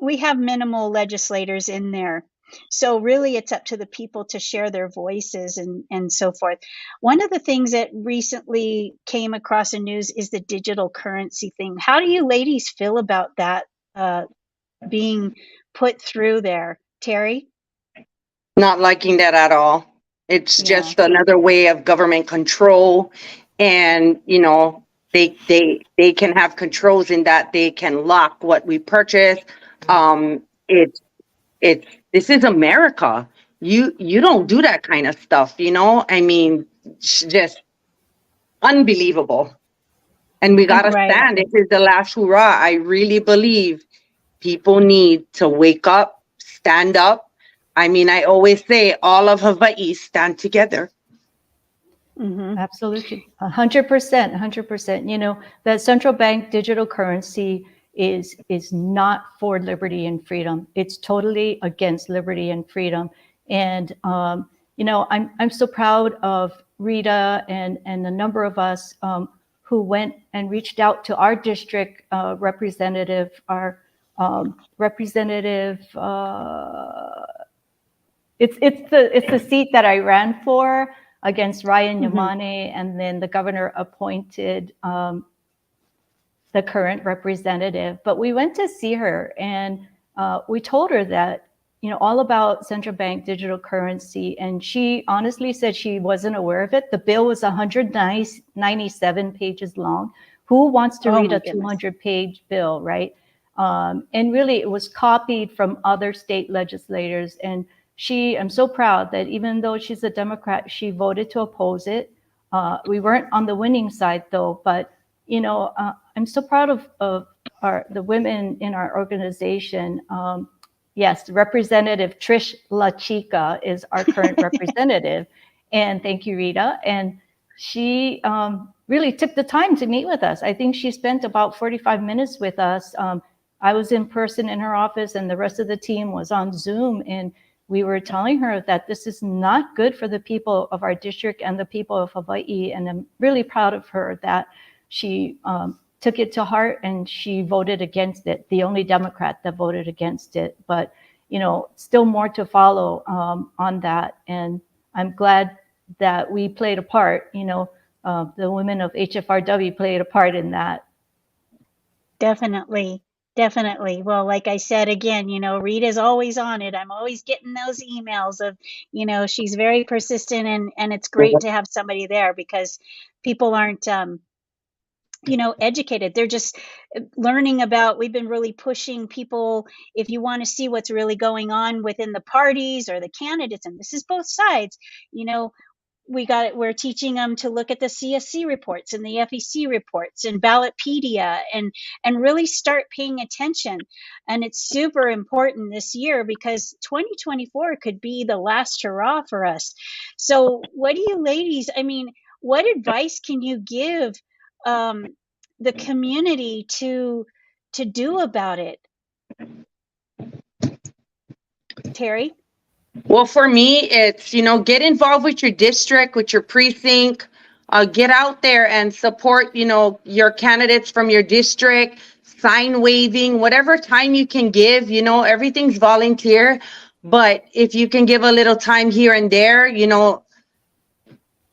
we have minimal legislators in there. So really it's up to the people to share their voices and so forth. One of the things that recently came across the news is the digital currency thing. How do you ladies feel about that being put through there? Terry? Not liking that at all. It's just another way of government control, and they can have controls in that they can lock what we purchase. It's this is America. You don't do that kind of stuff. I mean, it's just unbelievable. And we gotta stand. This is the last hurrah. I really believe people need to wake up, stand up. I mean, I always say all of Hawaii stand together. Absolutely. 100%, 100%. The central bank digital currency is not for liberty and freedom. It's totally against liberty and freedom. And, I'm so proud of Rita and a number of us who went and reached out to our district representative, our representative, it's the seat that I ran for against Ryan Yamane, and then the governor appointed the current representative. But we went to see her, and we told her that all about central bank digital currency, and she honestly said she wasn't aware of it. The bill was 197 pages long. Who wants to read a 200-page bill, right? And really, it was copied from other state legislators. And I'm so proud that even though she's a Democrat, she voted to oppose it. We weren't on the winning side, though. But I'm so proud of the women in our organization. Yes, Representative Trish La Chica is our current representative, and thank you, Rita. And she really took the time to meet with us. I think she spent about 45 minutes with us. I was in person in her office, and the rest of the team was on Zoom, and we were telling her that this is not good for the people of our district and the people of Hawaii. And I'm really proud of her that she took it to heart and she voted against it, the only Democrat that voted against it. But, still more to follow on that. And I'm glad that we played a part. The women of HFRW played a part in that. Definitely. Definitely. Well, like I said, again, Rita's always on it. I'm always getting those emails of, she's very persistent, and it's great to have somebody there because people aren't, educated. They're just learning about, we've been really pushing people. If you want to see what's really going on within the parties or the candidates, and this is both sides, we're teaching them to look at the CSC reports and the FEC reports and Ballotpedia and really start paying attention. And it's super important this year because 2024 could be the last hurrah for us. So what do you ladies, what advice can you give the community to do about it? Terry? Well, for me, it's, get involved with your district, with your precinct, get out there and support, your candidates from your district, sign waiving, whatever time you can give, everything's volunteer. But if you can give a little time here and there,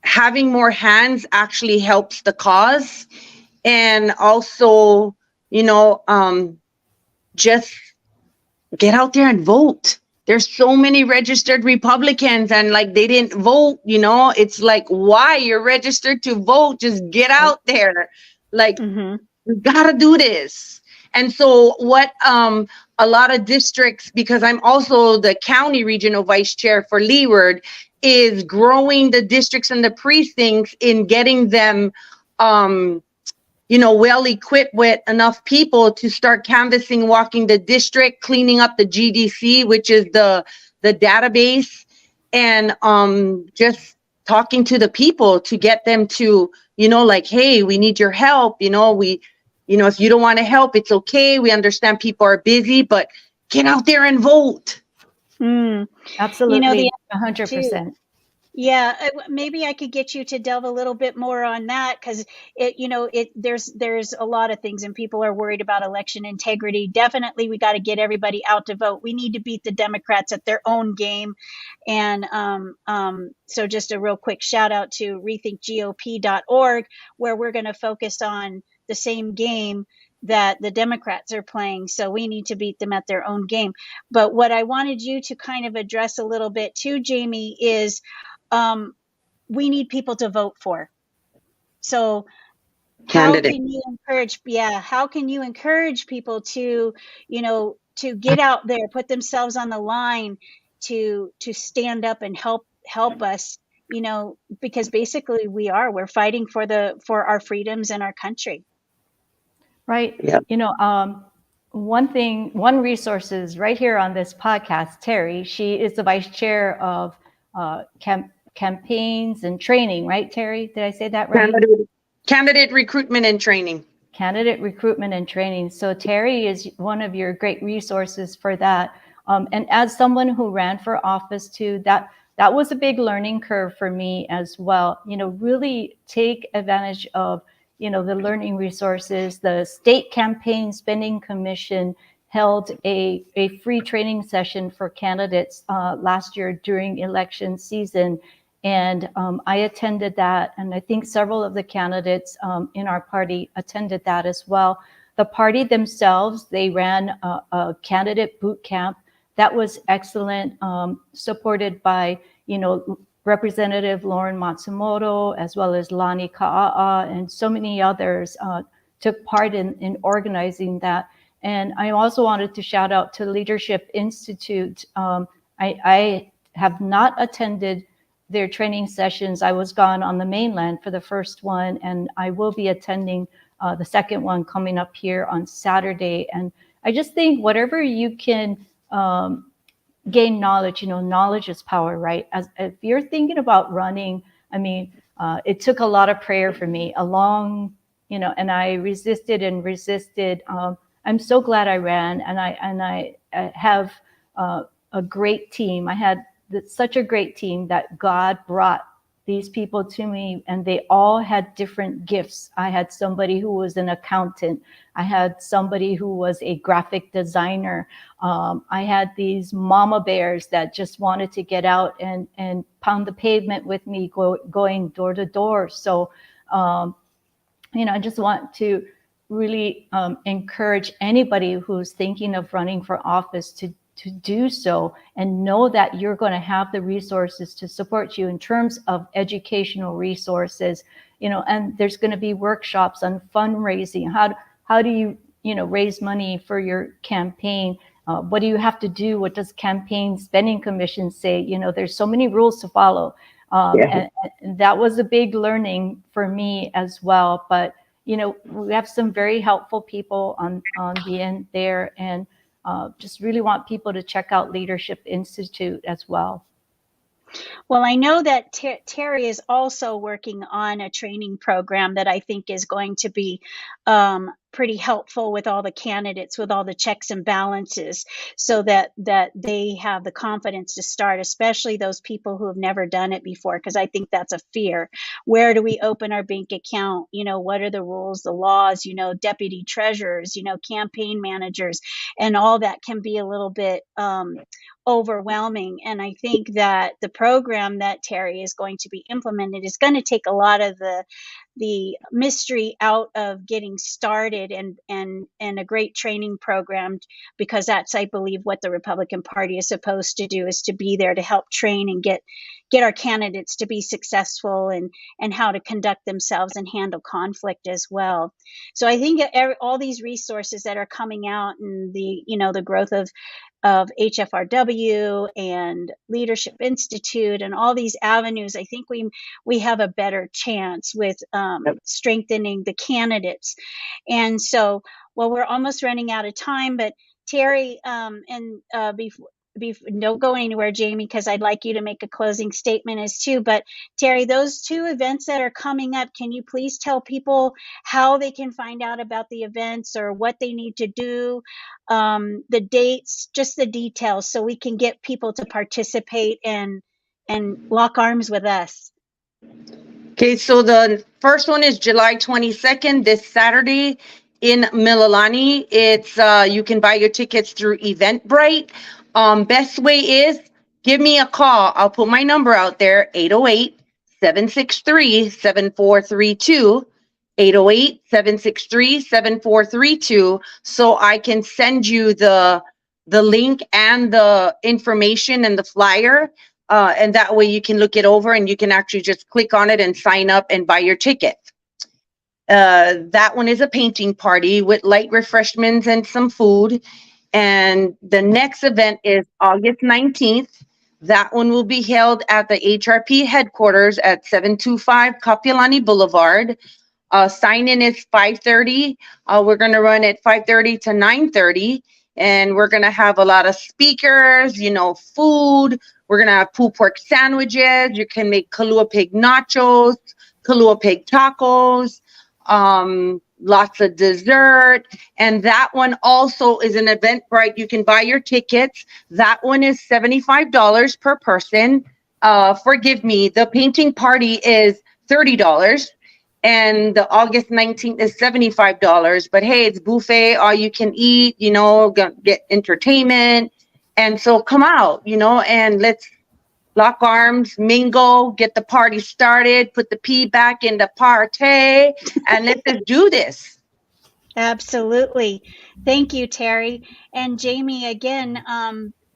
having more hands actually helps the cause. And also, just get out there and vote. There's so many registered Republicans and like they didn't vote, it's like, why? You're registered to vote, just get out there. Like, we gotta do this. And so what a lot of districts, because I'm also the county regional vice chair for Leeward, is growing the districts and the precincts in getting them well equipped with enough people to start canvassing, walking the district, cleaning up the GDC, which is the database, and just talking to the people to get them to, like, hey, we need your help. If you don't want to help, it's okay. We understand people are busy, but get out there and vote. Absolutely, 100%. Yeah, maybe I could get you to delve a little bit more on that because there's a lot of things and people are worried about election integrity. Definitely, we got to get everybody out to vote. We need to beat the Democrats at their own game. And so just a real quick shout out to rethinkgop.org, where we're going to focus on the same game that the Democrats are playing. So we need to beat them at their own game. But what I wanted you to kind of address a little bit too, Jamie, is we need people to vote for. So how can you encourage people to, to get out there, put themselves on the line to stand up and help us, because basically we're fighting for our freedoms and our country. Right. Yep. One resource is right here on this podcast, Terry. She is the vice chair of campaigns and training, right, Terry? Did I say that right? Candidate recruitment and training. Candidate recruitment and training. So Terry is one of your great resources for that. And as someone who ran for office too, that was a big learning curve for me as well. Really take advantage of the learning resources. The State Campaign Spending Commission held a free training session for candidates last year during election season. And I attended that. And I think several of the candidates in our party attended that as well. The party themselves, they ran a candidate boot camp that was excellent, supported by, Representative Lauren Matsumoto, as well as Lani Ka'a'a, and so many others took part in organizing that. And I also wanted to shout out to Leadership Institute. I have not attended their training sessions. I was gone on the mainland for the first one, and I will be attending the second one coming up here on Saturday. And I just think whatever you can gain knowledge, knowledge is power, right? If you're thinking about running, it took a lot of prayer for me, and I resisted and resisted. I'm so glad I ran, and I have a great team. I had such a great team that God brought these people to me, and they all had different gifts. I had somebody who was an accountant. I had somebody who was a graphic designer. I had these mama bears that just wanted to get out and pound the pavement with me, going door to door. So, I just want to really encourage anybody who's thinking of running for office to do so, and know that you're going to have the resources to support you in terms of educational resources, and there's going to be workshops on fundraising. How do you, raise money for your campaign? What do you have to do? What does campaign spending commission say? There's so many rules to follow. And that was a big learning for me as well. But, we have some very helpful people on the end there, and just really want people to check out Leadership Institute as well. Well, I know that Terry is also working on a training program that I think is going to be pretty helpful with all the candidates, with all the checks and balances, so that they have the confidence to start, especially those people who have never done it before, because I think that's a fear. Where do we open our bank account? What are the rules, the laws, deputy treasurers, campaign managers, and all that can be a little bit overwhelming. And I think that the program that Terry is going to be implemented is going to take a lot of the mystery out of getting started, and a great training program, because that's, I believe, what the Republican Party is supposed to do, is to be there to help train and get our candidates to be successful, and how to conduct themselves and handle conflict as well. So I think all these resources that are coming out, and the growth of HFRW and Leadership Institute and all these avenues, I think we have a better chance with strengthening the candidates. And so, well, we're almost running out of time, but Terry, don't go anywhere, Jamie, because I'd like you to make a closing statement as too. But Terry, those two events that are coming up, can you please tell people how they can find out about the events, or what they need to do, the dates, just the details, so we can get people to participate and lock arms with us? Okay, so the first one is July 22nd, this Saturday in Mililani. It's you can buy your tickets through Eventbrite. Best way is give me a call. I'll put my number out there, 808-763-7432. 808-763-7432, so I can send you the link and the information and the flyer, and that way you can look it over, and you can actually just click on it and sign up and buy your ticket. That one is a painting party with light refreshments and some food. And the next event is August 19th. That one will be held at the HRP headquarters at 725 Kapiolani Boulevard. Sign-in is 5:30. We're going to run at 5:30 to 9:30, and we're going to have a lot of speakers, food. We're going to have pulled pork sandwiches. You can make Kalua pig nachos, Kalua pig tacos, lots of dessert. And that one also is an Eventbrite. You can buy your tickets. That one is $75 per person. Forgive me, the painting party is $30. And the August 19th is $75. But hey, it's buffet, all you can eat, get entertainment. And so come out, and let's lock arms, mingle, get the party started, put the P back in the party, and let's just do this. Absolutely. Thank you, Terry. And Jamie, again,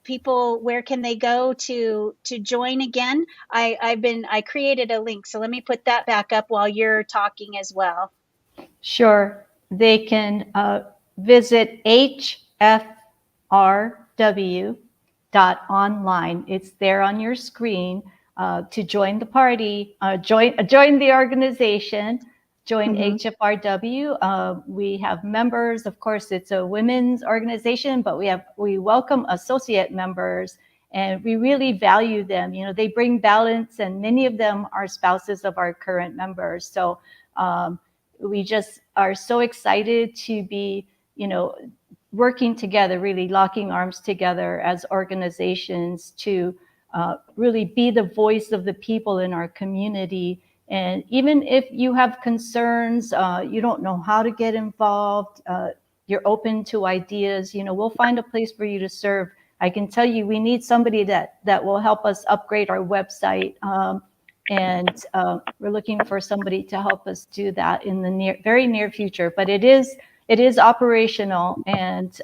people, where can they go to join again? I created a link, so let me put that back up while you're talking as well. Sure. They can visit hfrw.online. It's there on your screen to join the party, join the organization, join HFRW. We have members. Of course, it's a women's organization, but we welcome associate members, and we really value them. They bring balance, and many of them are spouses of our current members. So we just are so excited to be, working together, really locking arms together as organizations to really be the voice of the people in our community. And even if you have concerns, you don't know how to get involved, you're open to ideas, we'll find a place for you to serve. I can tell you, we need somebody that will help us upgrade our website. And we're looking for somebody to help us do that in the very near future. But it is operational. And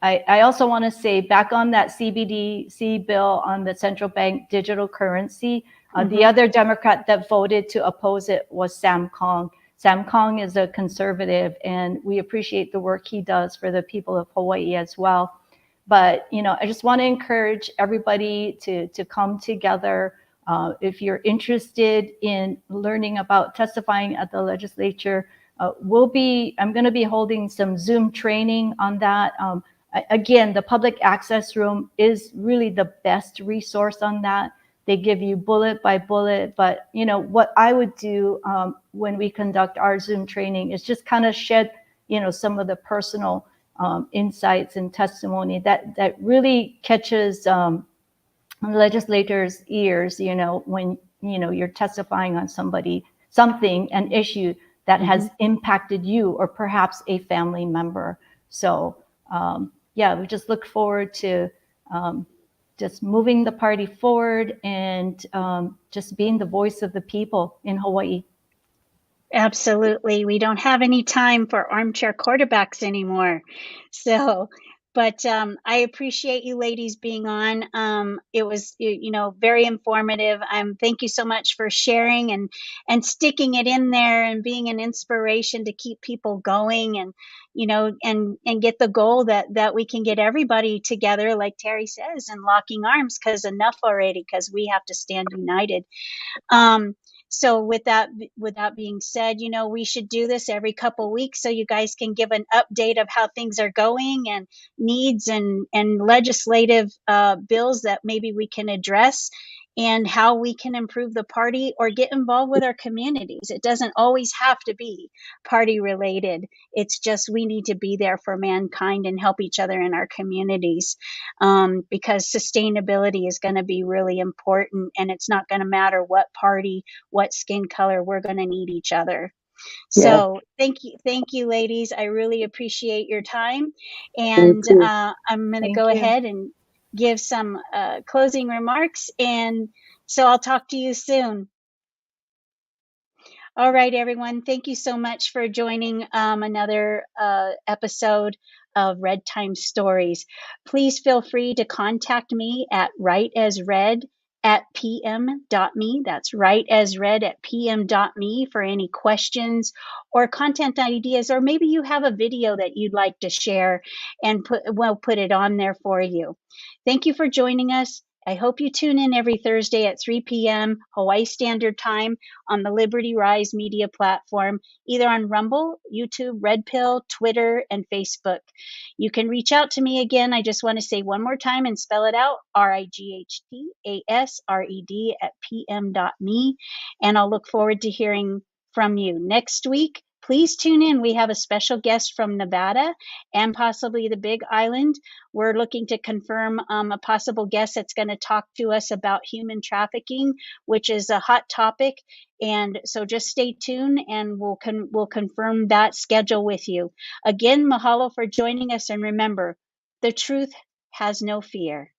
I also want to say, back on that CBDC bill on the central bank digital currency, the other Democrat that voted to oppose it was Sam Kong. Sam Kong is a conservative, and we appreciate the work he does for the people of Hawaii as well. But, I just want to encourage everybody to come together. If you're interested in learning about testifying at the legislature, I'm going to be holding some Zoom training on that. Again, the public access room is really the best resource on that. They give you bullet by bullet, but what I would do when we conduct our Zoom training is just kind of shed, some of the personal insights and testimony that really catches legislators' ears, when you're testifying on something, an issue that has impacted you or perhaps a family member. So we just look forward to just moving the party forward and just being the voice of the people in Hawaii. Absolutely. We don't have any time for armchair quarterbacks anymore. So, but I appreciate you ladies being on. It was, very informative. Thank you so much for sharing and sticking it in there and being an inspiration to keep people going and, and get the goal that we can get everybody together, like Terry says, and locking arms, because enough already, because we have to stand united. So with that being said, we should do this every couple weeks so you guys can give an update of how things are going and needs and legislative bills that maybe we can address and how we can improve the party or get involved with our communities. It doesn't always have to be party related. It's just we need to be there for mankind and help each other in our communities, because sustainability is going to be really important, and it's not going to matter what party, what skin color, we're going to need each other. So thank you, ladies. I really appreciate your time. And I'm going to go ahead and give some closing remarks. And so I'll talk to you soon. All right, everyone. Thank you so much for joining another episode of Redtime Stories. Please feel free to contact me at writeasred@pm.me. That's writeasred@pm.me for any questions or content ideas, or maybe you have a video that you'd like to share, and we'll put it on there for you. Thank you for joining us. I hope you tune in every Thursday at 3 p.m. Hawaii Standard Time on the Liberty Rise media platform, either on Rumble, YouTube, Red Pill, Twitter, and Facebook. You can reach out to me again. I just want to say one more time and spell it out, RIGHTASRED@pm.me. And I'll look forward to hearing from you next week. Please tune in. We have a special guest from Nevada and possibly the Big Island. We're looking to confirm a possible guest that's going to talk to us about human trafficking, which is a hot topic. And so just stay tuned, and we'll confirm that schedule with you. Again, mahalo for joining us. And remember, the truth has no fear.